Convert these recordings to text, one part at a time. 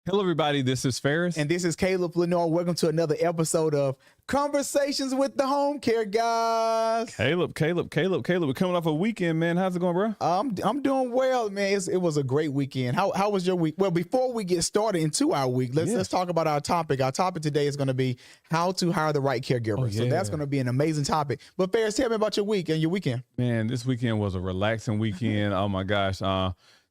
Hello, everybody. This is Ferris. And this is Caleb Lenore. Welcome to another episode of Conversations with the Homecare Guyz. Caleb. We're coming off a weekend, man. How's it going, bro? I'm doing well, man. It was a great weekend. How was your week? Well, before we get started into our week, let's talk about our topic. Our topic today is going to be how to hire the right caregiver. Oh, yeah. So that's going to be an amazing topic. But Ferris, tell me about your week and your weekend. Man, this weekend was a relaxing weekend. Oh my gosh.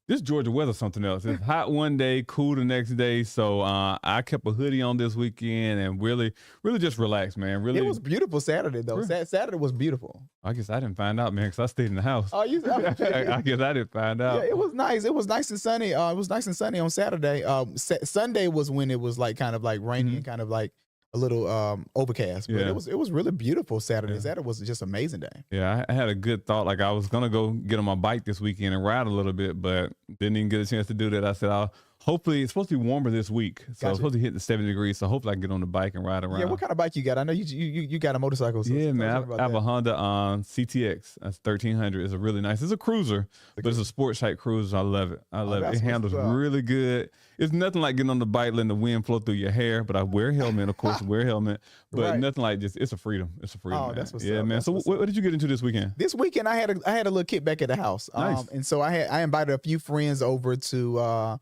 This Georgia weather's something else. It's hot one day, cool the next day. So I kept a hoodie on this weekend and really just relaxed, man. Really, it was beautiful Saturday though. Really? Saturday was beautiful. I guess I didn't find out, man, because I stayed in the house. Oh, you? I guess I didn't find out. Yeah, it was nice. It was nice and sunny. It was nice and sunny on Saturday. Sunday was when it was like kind of like rainy and kind of like a little overcast, but it was really beautiful Saturday. Saturday was just an amazing day. Yeah, I had a good thought. Like I was gonna go get on my bike this weekend and ride a little bit, but didn't even get a chance to do that. I said, hopefully it's supposed to be warmer this week, so it's supposed to hit the 70 degrees. So hopefully I can get on the bike and ride around. Yeah, what kind of bike you got? I know you got a motorcycle. So yeah, man, I have a Honda CTX. That's 1300. It's a really nice. It's a cruiser, but it's a sports type cruiser. I love it. I love it. It handles really good. It's nothing like getting on the bike, letting the wind flow through your hair. But I wear a helmet, of course. Wear a helmet, but nothing like just. It's a freedom. It's a freedom. Oh, man. That's what's up. Man. That's so what did you get into this weekend? This weekend I had a little kickback at the house. Nice. And so I invited a few friends over to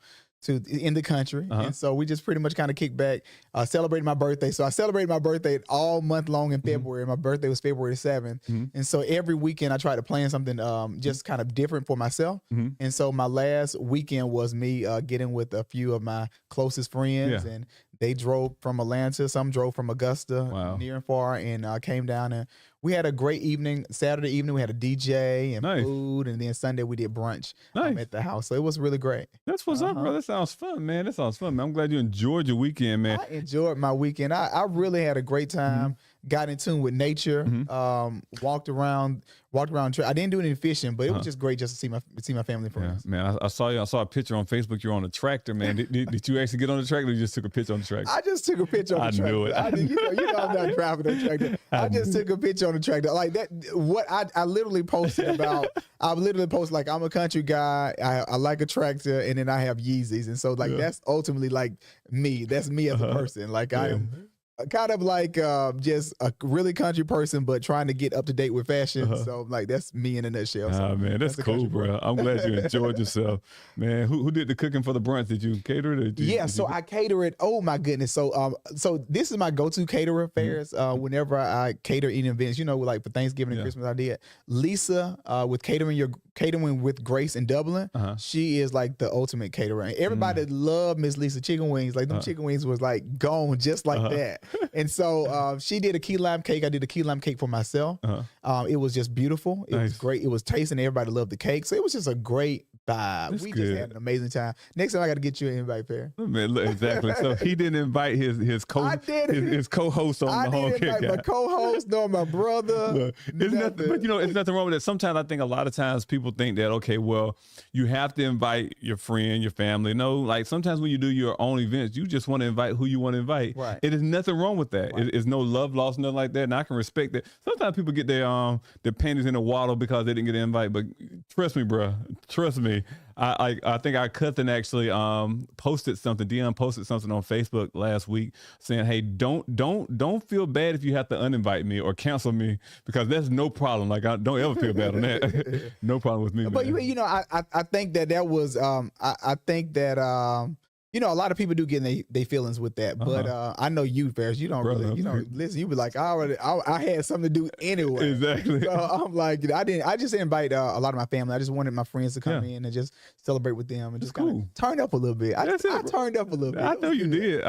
in the country. And so we just pretty much kind of kicked back, celebrated my birthday. So I celebrated my birthday all month long in February. My birthday was February 7th. And so every weekend I try to plan something just kind of different for myself. And so my last weekend was me getting with a few of my closest friends and they drove from Atlanta. Some drove from Augusta, near and far, and came down. And we had a great evening. Saturday evening, we had a DJ and food. And then Sunday, we did brunch at the house. So it was really great. That's what's up, bro. That sounds fun, man. That sounds fun, man. I'm glad you enjoyed your weekend, man. I enjoyed my weekend. I really had a great time. Got in tune with nature. Walked around. I didn't do any fishing, but it was just great just to see my family and friends. Man, I saw you. I saw a picture on Facebook. You're on a tractor, man. Did you actually get on the tractor, or you just took a picture on the tractor? I just took a picture on the tractor. I knew it. You know I'm not driving on the tractor. I just took a picture on the tractor. Like that. What I literally posted about. I literally posted like I'm a country guy. I like a tractor, and then I have Yeezys, and so like that's ultimately like me. That's me as a person. Like I am. Kind of like just a really country person, but trying to get up to date with fashion. So like that's me in a nutshell. So, man, that's cool, bro. I'm glad you enjoyed yourself, man. Who did the cooking for the brunch? Did you cater it? So I cater it. Oh my goodness. So so this is my go-to caterer, Ferris. Whenever I cater eating events, like for Thanksgiving and Christmas, I did Lisa with catering with Grace in Dublin. She is like the ultimate caterer. And everybody loved Miss Lisa chicken wings. Like them chicken wings was like gone just like that. And so she did a key lime cake. I did a key lime cake for myself. It was just beautiful. It was great. It was tasting. Everybody loved the cake. So it was just a great vibe. We just had an amazing time. Next time I got to get you an invite, Fair. Man, look, exactly. So he didn't invite his co-host on the Homecare Guyz. I didn't invite my co-host nor my brother. It's nothing wrong with that. Sometimes I think a lot of times people think that, okay, well, you have to invite your friend, your family. No, like sometimes when you do your own events, you just want to invite who you want to invite. Right. It is nothing wrong with that. It's no love lost, nothing like that. And I can respect that. Sometimes people get their panties in a waddle because they didn't get an invite. But trust me, bro. Trust me. I think our cousin actually posted something. Dion posted something on Facebook last week saying, "Hey, don't feel bad if you have to uninvite me or cancel me because that's no problem. Like I don't ever feel bad on that. No problem with me." But man. I think that was I think that a lot of people do get their feelings with that, but I know you, Ferris, you don't really, listen, you be like, I had something to do anyway. Exactly. So I'm like, I just invite a lot of my family. I just wanted my friends to come in and just celebrate with them and just kind of turn up a little bit. I turned up a little bit. I know you did.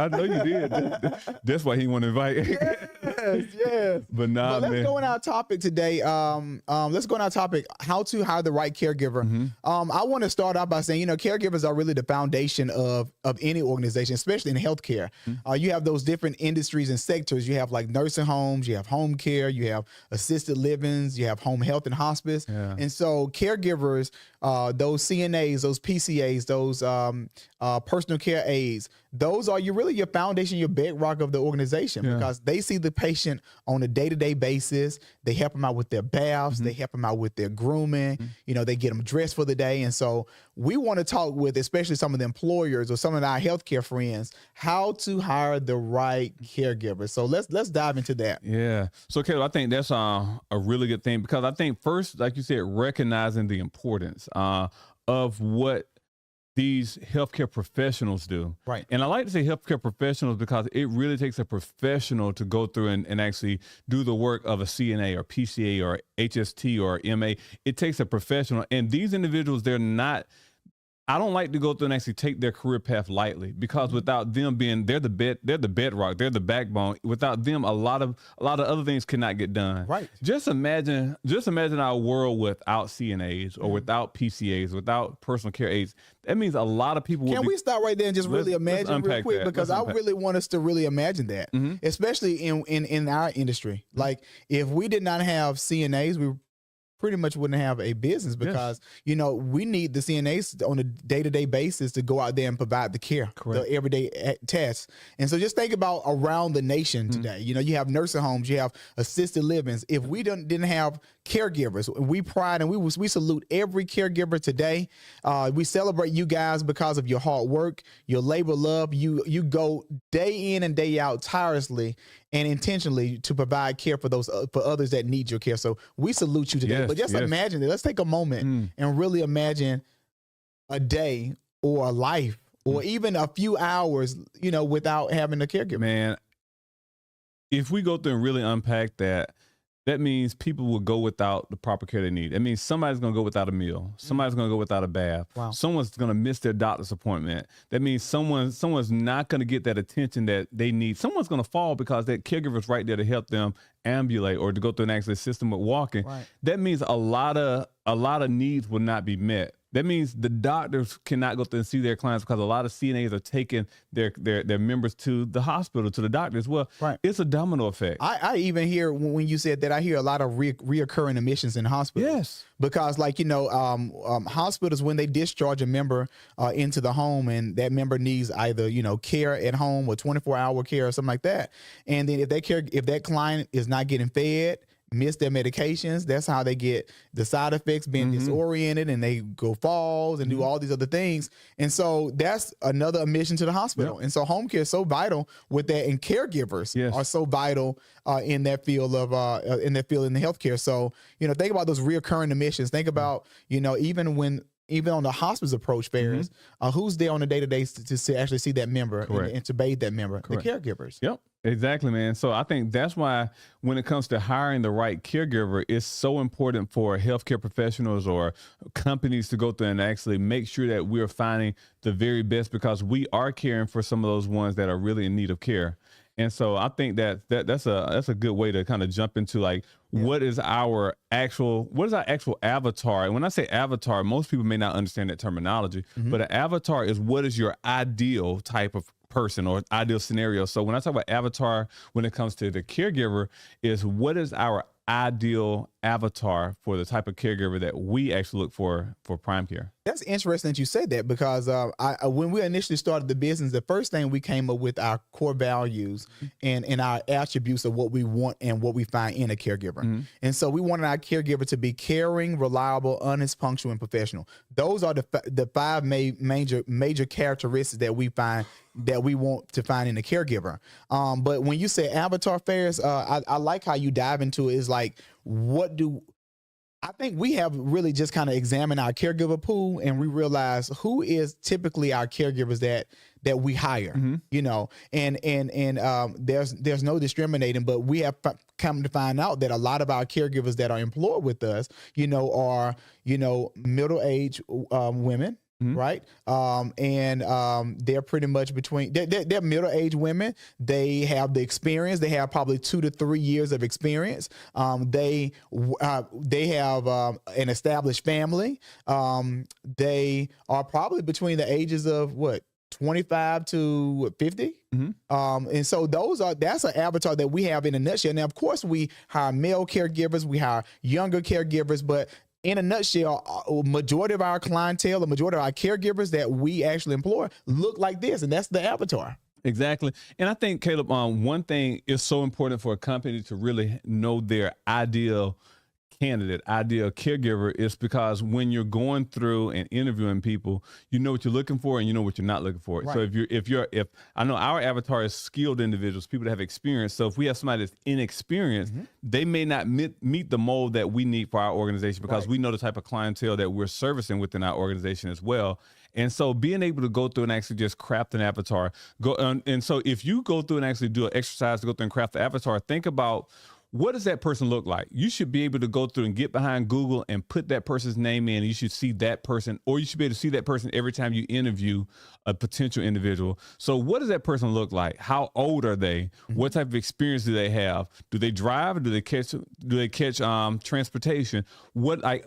That's why he want to invite. Yes. But let's go on our topic today. Let's go on our topic, how to hire the right caregiver. I want to start out by saying, caregivers are really the foundation of any organization, especially in healthcare. You have those different industries and sectors. You have like nursing homes, you have home care, you have assisted livings, you have home health and hospice. And so caregivers, those CNAs, those PCAs, those personal care aides, those are your foundation, your bedrock of the organization, because they see the patient on a day-to-day basis. They help them out with their baths. They help them out with their grooming. You know, they get them dressed for the day. And so we want to talk with, especially some of the employers or some of our healthcare friends, how to hire the right caregiver. So let's dive into that. Yeah. So Caleb, I think that's a really good thing, because I think first, like you said, recognizing the importance of what these healthcare professionals do. Right. And I like to say healthcare professionals because it really takes a professional to go through and actually do the work of a CNA or PCA or HST or MA. It takes a professional. And these individuals, I don't like to go through and actually take their career path lightly, because without them they're the bedrock, they're the backbone. Without them, a lot of other things cannot get done. Right. Just imagine our world without CNAs or without PCAs, without personal care aides. That means a lot of people. Can we stop right there and just really imagine real quick? Because I really want us to really imagine that, especially in our industry. Like, if we did not have CNAs, we pretty much wouldn't have a business, because you know, we need the CNAs on a day-to-day basis to go out there and provide the care, the everyday tests. And so just think about around the nation today. You know, you have nursing homes, you have assisted livings. If we didn't have caregivers, we pride and we salute every caregiver today. We celebrate you guys because of your hard work, your labor love. You go day in and day out tirelessly and intentionally to provide care for others that need your care. So we salute you today. But just imagine it. Let's take a moment and really imagine a day or a life or even a few hours, you know, without having a caregiver. Man, if we go through and really unpack that, that means people will go without the proper care they need. It means somebody's going to go without a meal. Somebody's going to go without a bath. Wow. Someone's going to miss their doctor's appointment. That means someone's not going to get that attention that they need. Someone's going to fall because that caregiver's right there to help them ambulate or to go through an actual system with walking. Right. That means a lot of needs will not be met. That means the doctors cannot go through and see their clients because a lot of CNAs are taking their members to the hospital, to the doctor as well. Right. It's a domino effect. I even hear, when you said that, I hear a lot of reoccurring admissions in hospitals. Yes. Because, like, you know, hospitals, when they discharge a member into the home, and that member needs either, you know, care at home or 24-hour care or something like that. And then if that client is not getting fed, miss their medications, that's how they get the side effects, being disoriented, and they go falls and do all these other things. And so that's another admission to the hospital. And so home care is so vital with that, and caregivers are so vital in that field of in the healthcare. So, you know, think about those reoccurring admissions. Think about, you know, even on the hospice approach fairs, who's there on a day-to-day to actually see that member and to bathe that member? The caregivers. Yep. Exactly, man. So I think that's why when it comes to hiring the right caregiver, it's so important for healthcare professionals or companies to go through and actually make sure that we're finding the very best, because we are caring for some of those ones that are really in need of care. And so I think that's a good way to kind of jump into, like, what is our actual avatar? And when I say avatar, most people may not understand that terminology, but an avatar is what is your ideal type of person or ideal scenario. So when I talk about avatar, when it comes to the caregiver, is what is our ideal avatar for the type of caregiver that we actually look for prime care. That's interesting that you said that, because when we initially started the business, the first thing we came up with our core values and our attributes of what we want and what we find in a caregiver. And so we wanted our caregiver to be caring, reliable, honest, punctual, and professional. Those are the five major characteristics that we find that we want to find in a caregiver. But when you say avatar fairs, I like how you dive into it. Is like, I think we have really just kind of examined our caregiver pool, and we realize who is typically our caregivers that we hire, you know, and there's no discriminating, but we have come to find out that a lot of our caregivers that are employed with us, you know, are, you know, middle-aged women. Right. They're pretty much they're middle-aged women. They have the experience. They have probably 2 to 3 years of experience. They have an established family. They are probably between the ages of 25 to 50. And so that's an avatar that we have in a nutshell. Now, of course, we hire male caregivers, we hire younger caregivers, but in a nutshell, majority of our clientele, the majority of our caregivers that we actually employ look like this, and that's the avatar. Exactly. And I think, Caleb, one thing is so important for a company to really know their ideal candidate, ideal caregiver, is because when you're going through and interviewing people, you know what you're looking for and you know what you're not looking for. Right. So if I know our avatar is skilled individuals, people that have experience. So if we have somebody that's inexperienced, they may not meet the mold that we need for our organization, because we know the type of clientele that we're servicing within our organization as well. And so being able to go through and actually just craft an avatar, and so if you go through and actually do an exercise to go through and craft the avatar, think about, what does that person look like? You should be able to go through and get behind Google and put that person's name in. You should see that person, or you should be able to see that person every time you interview a potential individual. So what does that person look like? How old are they? What type of experience do they have? Do they drive? Or do they catch transportation?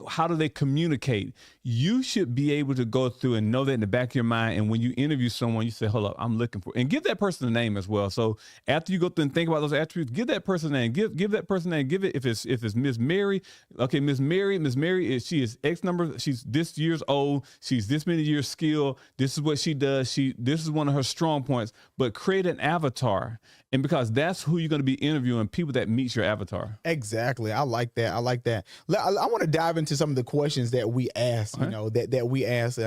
How do they communicate? You should be able to go through and know that in the back of your mind. And when you interview someone, you say, hold up, I'm looking for, and give that person a name as well. So after you go through and think about those attributes, give that person a name. Give that person a name. Give it, if it's Miss Mary, okay, Miss Mary she is X number, she's this years old, she's this many years skilled, this is what she does, this is one of her strong points. But create an avatar. And because that's who you're going to be interviewing, people that meet your avatar. Exactly. I like that. I want to dive into some of the questions that we ask, that we ask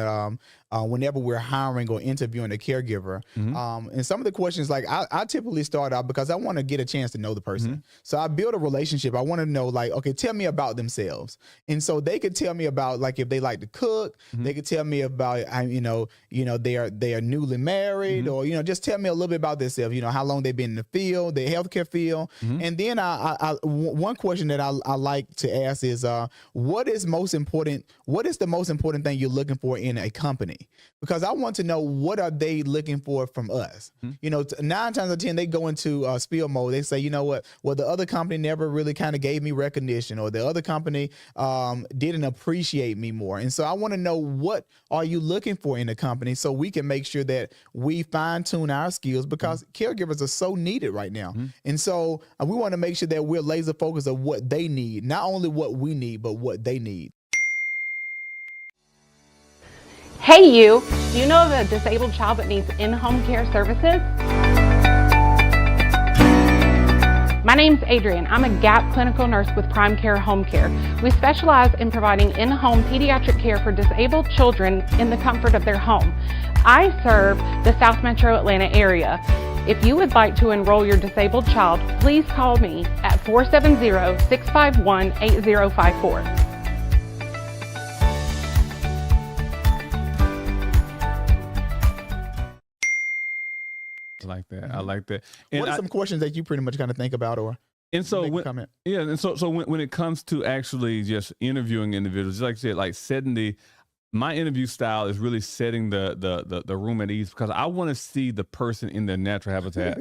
whenever we're hiring or interviewing a caregiver. And some of the questions, like I typically start out because I want to get a chance to know the person. So I build a relationship. I want to know, like, okay, tell me about themselves. And so they could tell me about, like, if they like to cook, they could tell me about, they are newly married, or, just tell me a little bit about themselves, how long they've been in the field, the healthcare field. And then one question that I like to ask is, what is the most important thing you're looking for in a company? Because I want to know, what are they looking for from us? 9 times out of 10, they go into spiel mode. They say, you know what? Well, the other company never really kind of gave me recognition, or the other company didn't appreciate me more. And so I want to know, what are you looking for in a company, so we can make sure that we fine tune our skills, because caregivers are so needed right now. And so we want to make sure that we're laser focused on what they need, not only what we need, but what they need. Hey you, do you know of a disabled child that needs in-home care services? My name's Adrienne. I'm a GAP clinical nurse with Prime Care Home Care. We specialize in providing in-home pediatric care for disabled children in the comfort of their home. I serve the South Metro Atlanta area. If you would like to enroll your disabled child, please call me at 470-651-8054. Like that. I like that. And what are some questions that you pretty much kind of think about, or so when it comes to actually just interviewing individuals, like I said, like my interview style is really setting the room at ease, because I want to see the person in their natural habitat.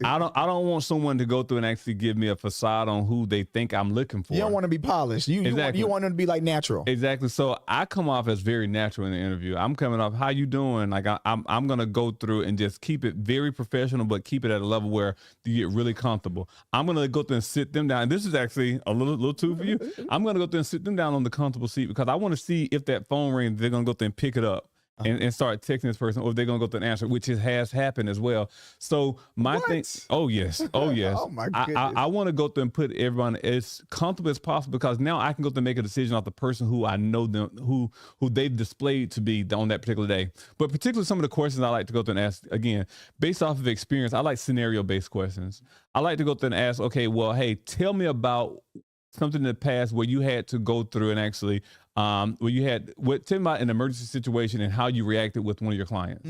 I don't want someone to go through and actually give me a facade on who they think I'm looking for. You don't want to be polished. You want them to be like natural. Exactly. So I come off as very natural in the interview. I'm coming off, how you doing? Like I'm gonna go through and just keep it very professional, but keep it at a level where you get really comfortable. I'm gonna go through and sit them down. And this is actually a little too for you. I'm gonna go through and sit them down on the comfortable seat, because I want to see if that phone rings, they're gonna go through and pick it up and start texting this person, or they're gonna go through and answer, which has happened as well. So my thing, oh yes. Oh my goodness. I want to go through and put everyone as comfortable as possible, because now I can go through and make a decision off the person who I know them, who they've displayed to be on that particular day. But particularly some of the questions I like to go through and ask, again, based off of experience, I like scenario-based questions. I like to go through and ask, okay, well, hey, tell me about something in the past where you had to go through and actually tell me about an emergency situation and how you reacted with one of your clients.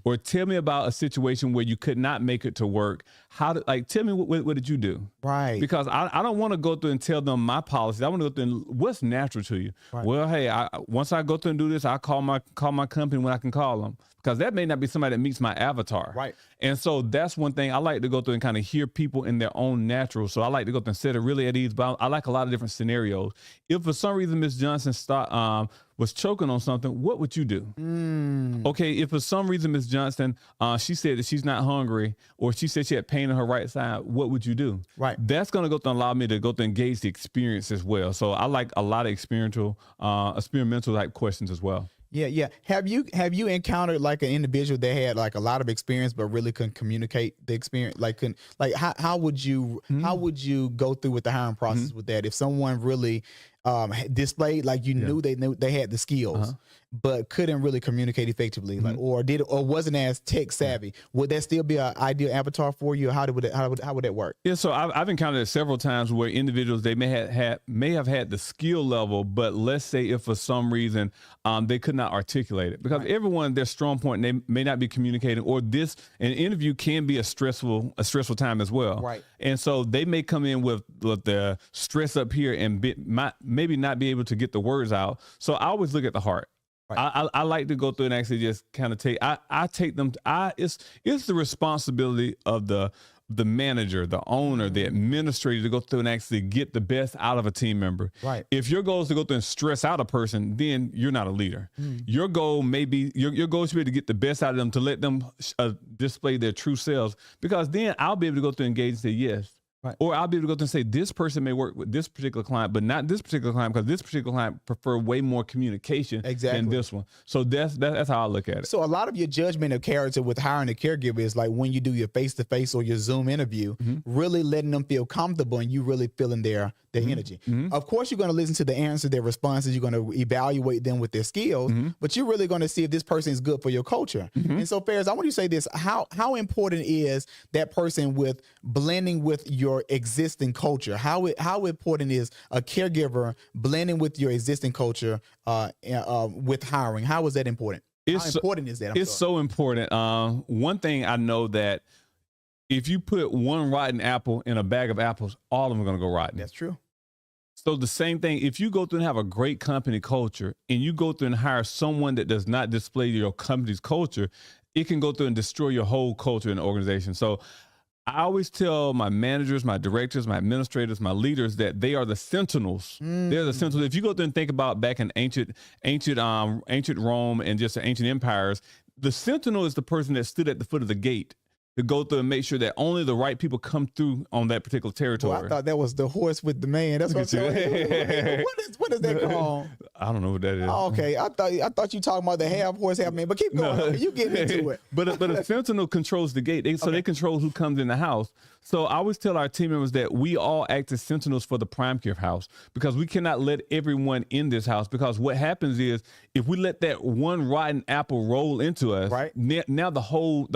Or tell me about a situation where you could not make it to work. Tell me what did you do? Right. Because I don't want to go through and tell them my policies. I want to go through and what's natural to you. Right. Well, hey, once I go through and do this, I call my company when I can call them, because that may not be somebody that meets my avatar. Right. And so that's one thing I like to go through and kind of hear people in their own natural. So I like to go through and set it really at ease. But I like a lot of different scenarios. If for some reason Ms. Johnson was choking on something, what would you do? Okay, if for some reason Ms. Johnson, she said that she's not hungry, or she said she had pain in her right side, what would you do? Right. That's going to go to allow me to go to engage the experience as well. So I like a lot of experimental type questions as well. Yeah. Have you encountered like an individual that had like a lot of experience but really couldn't communicate the experience? How would you go through with the hiring process with that? If someone really displayed like you knew they had the skills but couldn't really communicate effectively, or wasn't as tech savvy, would that still be an ideal avatar for you? How would that work? Yeah, so I've encountered it several times where individuals, they may have had the skill level, but let's say if for some reason they could not articulate it, because everyone, their strong point, they may not be communicating, or an interview can be a stressful time as well. Right. And so they may come in with the stress up here and maybe not be able to get the words out. So I always look at the heart. Right. I like to go through and actually just kind of it's the responsibility of the manager, the owner, the administrator to go through and actually get the best out of a team member. Right. If your goal is to go through and stress out a person, then you're not a leader. Your goal your goal should be to get the best out of them, to let them display their true selves, because then I'll be able to go through and engage and say yes. Right. Or I'll be able to go through and say, this person may work with this particular client, but not this particular client, because this particular client prefer way more communication than this one. So that's how I look at it. So a lot of your judgment of character with hiring a caregiver is like when you do your face-to-face or your Zoom interview, really letting them feel comfortable and you really feeling their energy. Of course, you're going to listen to the answer, their responses. You're going to evaluate them with their skills, but you're really going to see if this person is good for your culture. And so, Ferris, I want you to say this: how important is that person with blending with your existing culture? How important is a caregiver blending with your existing culture with hiring? How is that important? How important is that? It's so important. One thing I know, that if you put one rotten apple in a bag of apples, all of them are going to go rotten. That's true. So the same thing, if you go through and have a great company culture and you go through and hire someone that does not display your company's culture, it can go through and destroy your whole culture in the organization. So I always tell my managers, my directors, my administrators, my leaders that they are the sentinels. They're the sentinels. If you go through and think about back in ancient Rome and just the ancient empires, the sentinel is the person that stood at the foot of the gate to go through and make sure that only the right people come through on that particular territory. Well, I thought that was the horse with the man. That's what I'm saying. What is that called? I don't know what that is. Oh, okay, I thought you talking about the half horse, half man. But keep going. No. You get into it. But a sentinel controls the gate, so they control who comes in the house. So I always tell our team members that we all act as sentinels for the Prime Care house, because we cannot let everyone in this house. Because what happens is, if we let that one rotten apple roll into us, now the whole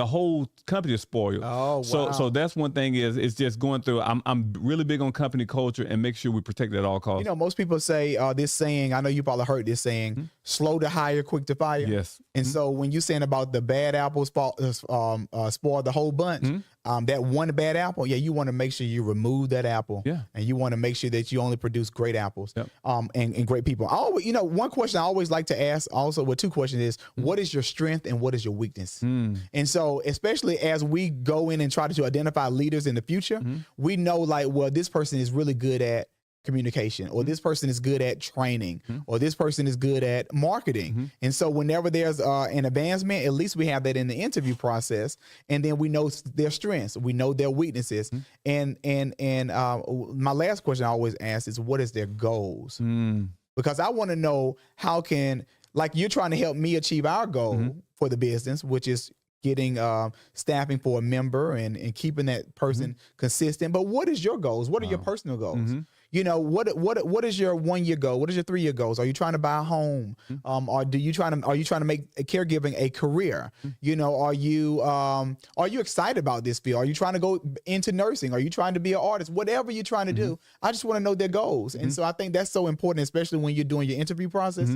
company is spoiled. Oh, wow. So that's one thing is just going through. I'm really big on company culture and make sure we protect it at all costs. You know, most people say this saying. I know you probably heard this saying: "Slow to hire, quick to fire." Yes. And so when you're saying about the bad apples spoil the whole bunch, that one bad apple, you want to make sure you remove that apple, and you want to make sure that you only produce great apples, and great people. One question I always like to ask, also, two questions is, what is your strength and what is your weakness? And so, especially as we go in and try to identify leaders in the future, we know this person is really good at communication, or this person is good at training, or this person is good at marketing. And so whenever there's an advancement, at least we have that in the interview process, and then we know their strengths, we know their weaknesses. And my last question I always ask is, what is their goals? Because I want to know how can, like, you're trying to help me achieve our goal for the business, which is getting staffing for a member and keeping that person consistent. But what is your goals? What are your personal goals? You know, what is your 1 year goal? What is your 3 year goals? Are you trying to buy a home? Or are you trying to make caregiving a career? You know, are you excited about this field? Are you trying to go into nursing? Are you trying to be an artist? Whatever you're trying to do, I just want to know their goals. And so I think that's so important, especially when you're doing your interview process,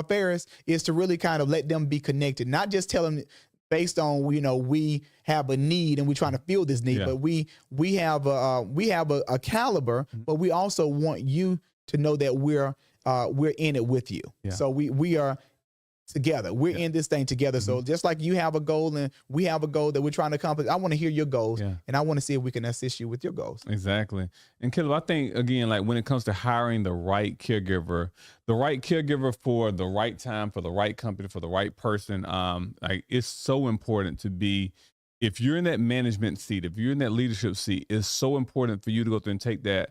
Ferris, is to really kind of let them be connected, not just tell them based on, we have a need and we're trying to fill this need, but we have a caliber, but we also want you to know that we're in it with you. So we are together. We're in this thing together. So just like you have a goal and we have a goal that we're trying to accomplish, I want to hear your goals and I want to see if we can assist you with your goals. Exactly. And Caleb, I think again, like when it comes to hiring the right caregiver for the right time, for the right company, for the right person, like it's so important to be, if you're in that management seat, if you're in that leadership seat, it's so important for you to go through and take that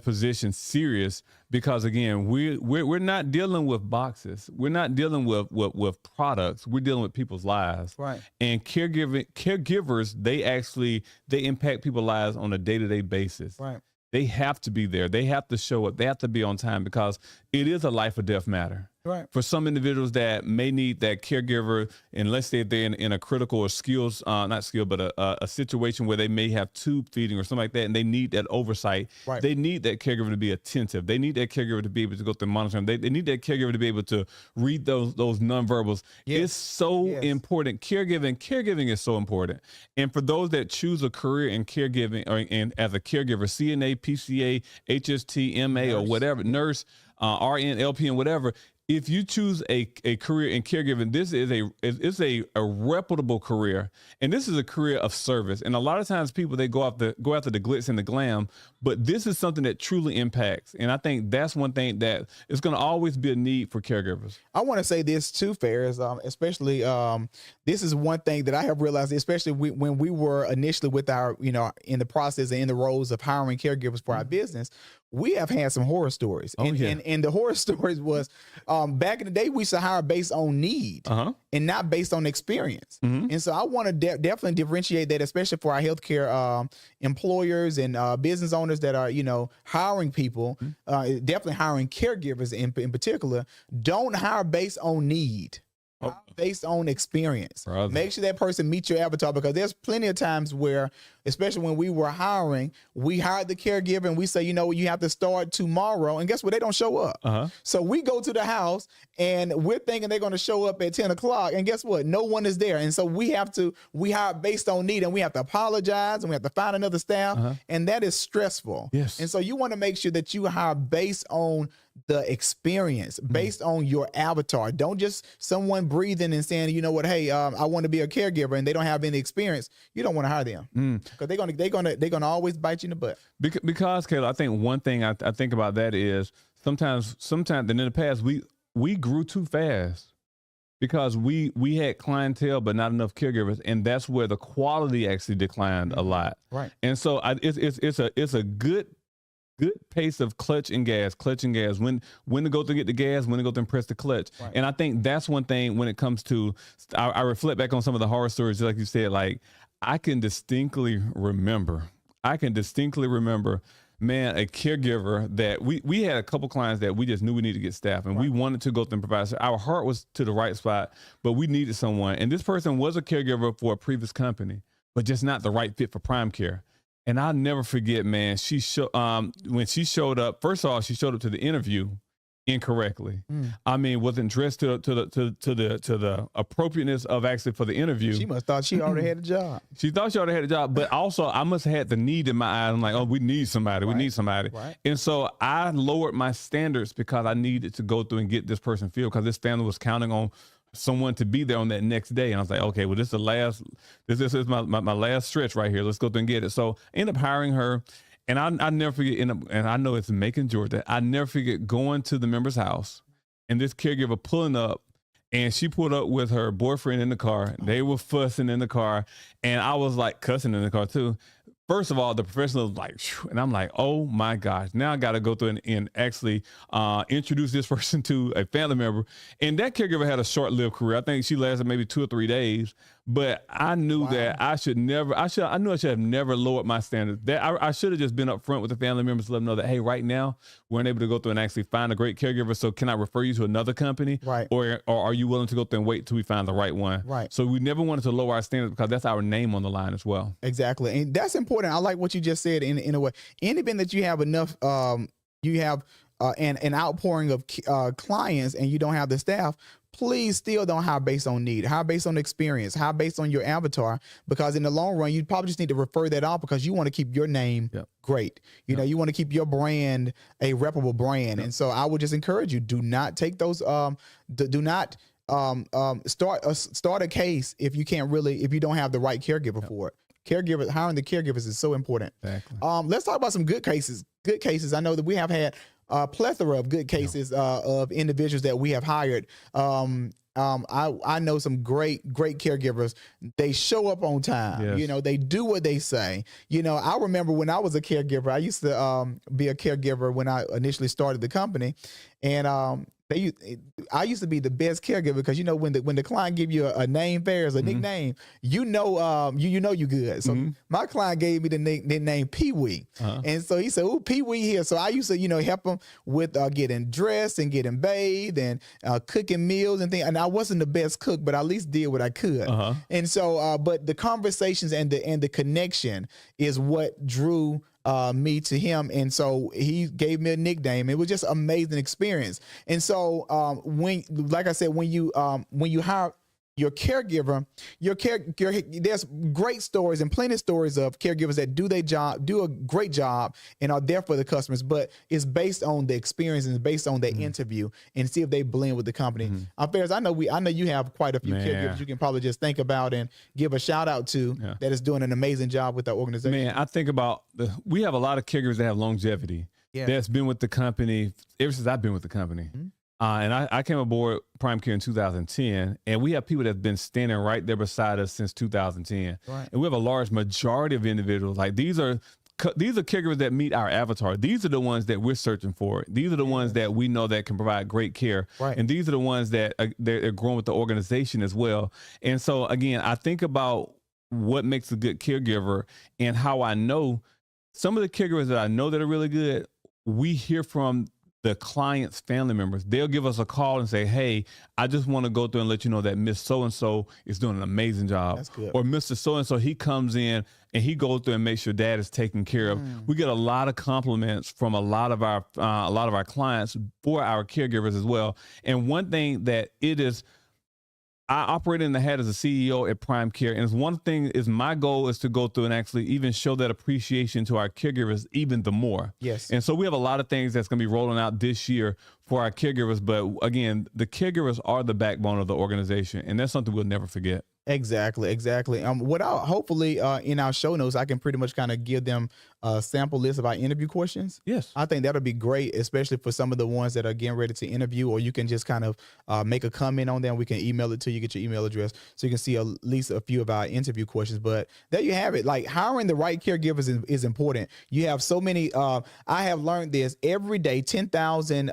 position serious, because again, we're not dealing with boxes. We're not dealing with products. We're dealing with people's lives. Right. And caregivers, they impact people's lives on a day-to-day basis. Right. They have to be there. They have to show up. They have to be on time, because it is a life or death matter. Right. For some individuals that may need that caregiver, and let's say they're in a critical or skills, not skill, but a situation where they may have tube feeding or something like that, and they need that oversight. Right. They need that caregiver to be attentive. They need that caregiver to be able to go through monitoring. They need that caregiver to be able to read those nonverbals. Yes. It's so important. Caregiving is so important. And for those that choose a career in caregiving and as a caregiver, CNA, PCA, HST, MA, or whatever, nurse, RN, LPN, whatever. If you choose a career in caregiving, this is a reputable career, and this is a career of service. And a lot of times people, they go after the glitz and the glam, but this is something that truly impacts. And I think that's one thing that is going to always be a need for caregivers. I want to say this too, Ferris, especially this is one thing that I have realized, especially when we were initially with our, in the process and in the roles of hiring caregivers for our business. We have had some horror stories. And the horror stories was back in the day, we used to hire based on need and not based on experience. And so I want to definitely differentiate that, especially for our healthcare employers and business owners that are, hiring people, definitely hiring caregivers in particular. Don't hire based on need. Based on experience. Brother. Make sure that person meets your avatar, because there's plenty of times where, especially when we were hiring, we hired the caregiver and we say, you have to start tomorrow. And guess what? They don't show up. So we go to the house and we're thinking they're going to show up at 10 o'clock. And guess what? No one is there. And so we hire based on need, and we have to apologize and we have to find another staff. And that is stressful. Yes. And so you want to make sure that you hire based on the experience, based on your avatar. Don't just someone breathing and saying, you know what, hey, I want to be a caregiver, and they don't have any experience. You don't want to hire them, because they're gonna always bite you in the butt. Because Kayla, I think one thing I think about that is sometimes, and in the past, we grew too fast because we had clientele but not enough caregivers, and that's where the quality actually declined a lot. Right. And so it's a good pace of clutch and gas, when to go to get the gas, when to go to press the clutch. Right. And I think that's one thing when it comes to, I reflect back on some of the horror stories, like you said, like I can distinctly remember, man, a caregiver that we had a couple clients that we just knew we needed to get staff, and we wanted to go through and provide. So our heart was to the right spot, but we needed someone. And this person was a caregiver for a previous company, but just not the right fit for Prime Care. And I'll never forget, man, when she showed up, first of all, she showed up to the interview incorrectly. I mean, wasn't dressed to the appropriateness of actually for the interview. She must thought she already had a job. She thought she already had a job, but also I must have had the need in my eyes. I'm like, oh, we need somebody. We need somebody. Right. And so I lowered my standards because I needed to go through and get this person filled, because this family was counting on someone to be there on that next day. And I was like, okay, well, this is my last stretch right here. Let's go through and get it. So I ended up hiring her. And I never forget, and I know it's in Macon, Georgia, I never forget going to the member's house and this caregiver pulling up, and she pulled up with her boyfriend in the car. They were fussing in the car, and I was like cussing in the car too. First of all, the professional was like, phew, and I'm like, oh my gosh, now I got to go through and actually introduce this person to a family member. And that caregiver had a short-lived career. I think she lasted maybe 2 or 3 days. But I knew that I should have never lowered my standards. That I should have just been up front with the family members to let them know that, hey, right now we're unable to go through and actually find a great caregiver. So can I refer you to another company? Right. Or are you willing to go through and wait till we find the right one? Right. So we never wanted to lower our standards, because that's our name on the line as well. Exactly. And that's important. I like what you just said in a way. In the event that you have enough, you have an outpouring of clients and you don't have the staff, please still don't hire based on need. Hire based on experience. Hire based on your avatar, because in the long run, you probably just need to refer that off, because you want to keep your name great. You know, you want to keep your brand a reputable brand. And so I would just encourage you, do not take those, do not start a case if you don't have the right caregiver for it. Hiring the caregivers is so important. Exactly. Let's talk about some good cases. Good cases. I know that we have had a plethora of good cases of individuals that we have hired. I know some great caregivers. They show up on time. Yes. You know, they do what they say. You know, I remember when I was a caregiver, I used to be a caregiver when I initially started the company, and I used to be the best caregiver because, you know, when the client give you a name fair as a nickname, you know you good. So my client gave me the nickname Pee Wee, and so he said, "Ooh, Pee Wee here." So I used to, you know, help him with getting dressed and getting bathed and cooking meals and things. And I wasn't the best cook, but I at least did what I could. And so, but the conversations and the connection is what drew me to him, and so he gave me a nickname. It was just an amazing experience. And so when you hire your caregiver, there's great stories and plenty of stories of caregivers that do a great job and are there for the customers, but it's based on the experience and based on the interview and see if they blend with the company. Ferris, I know you have quite a few caregivers you can probably just think about and give a shout out to that is doing an amazing job with our organization. Man, I think about we have a lot of caregivers that have longevity. That's been with the company ever since I've been with the company. And I came aboard Prime Care in 2010, and we have people that have been standing right there beside us since 2010. Right. And we have a large majority of individuals. Like these are caregivers that meet our avatar. These are the ones that we're searching for. These are the ones that we know that can provide great care. Right. And these are the ones that they're growing with the organization as well. And so again, I think about what makes a good caregiver and how I know some of the caregivers that I know that are really good, we hear from the client's family members. They'll give us a call and say, "Hey, I just want to go through and let you know that Miss So-and-so is doing an amazing job." That's good. Or Mr. So-and-so, he comes in and he goes through and makes sure dad is taken care of. We get a lot of compliments from a lot of our clients for our caregivers as well. And one thing that it is, I operate in the hat as a CEO at Prime Care, and it's one thing is my goal is to go through and actually even show that appreciation to our caregivers even the more. Yes. And so we have a lot of things that's going to be rolling out this year for our caregivers, but again, the caregivers are the backbone of the organization, and that's something we'll never forget. Exactly. Hopefully in our show notes, I can pretty much kind of give them a sample list of our interview questions. Yes. I think that'll be great, especially for some of the ones that are getting ready to interview, or you can just kind of make a comment on them. We can email it to you, get your email address, so you can see at least a few of our interview questions. But there you have it. Like, hiring the right caregivers is important. You have so many, I have learned this every day, 10,000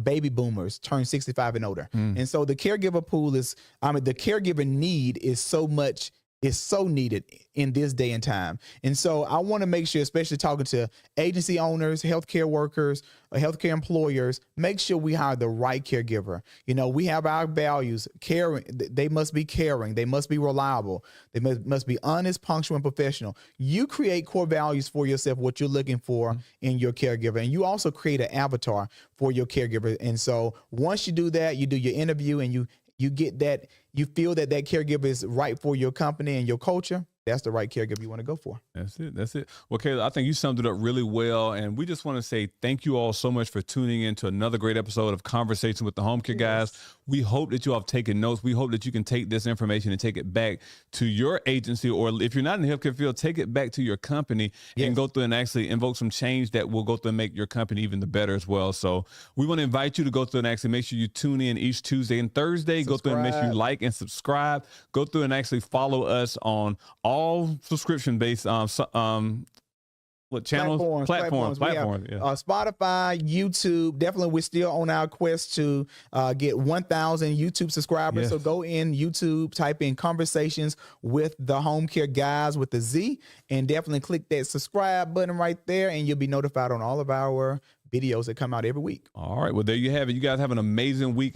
baby boomers turn 65 and older. And so the caregiver pool the caregiver need is so needed in this day and time. And so I want to make sure, especially talking to agency owners, healthcare workers, healthcare employers, make sure we hire the right caregiver. You know, we have our values. Caring, they must be caring. They must be reliable. They must be honest, punctual, and professional. You create core values for yourself, what you're looking for in your caregiver. And you also create an avatar for your caregiver. And so once you do that, you do your interview and you get that, you feel that caregiver is right for your company and your culture, that's the right caregiver you want to go for. That's it. Well, Kayla, I think you summed it up really well. And we just want to say thank you all so much for tuning in to another great episode of Conversation with the Homecare Guys. We hope that you all have taken notes. We hope that you can take this information and take it back to your agency, or if you're not in the healthcare field, take it back to your company and go through and actually invoke some change that will go through and make your company even the better as well. So we want to invite you to go through and actually make sure you tune in each Tuesday and Thursday. Go through and make sure you like and subscribe. Go through and actually follow us on all subscription-based what channels? Platforms. Yeah. Spotify, YouTube. Definitely, we're still on our quest to get 1,000 YouTube subscribers. Yes. So go in YouTube, type in Conversations with the Homecare Guys with the Z, and definitely click that subscribe button right there, and you'll be notified on all of our videos that come out every week. All right. Well, there you have it. You guys have an amazing week.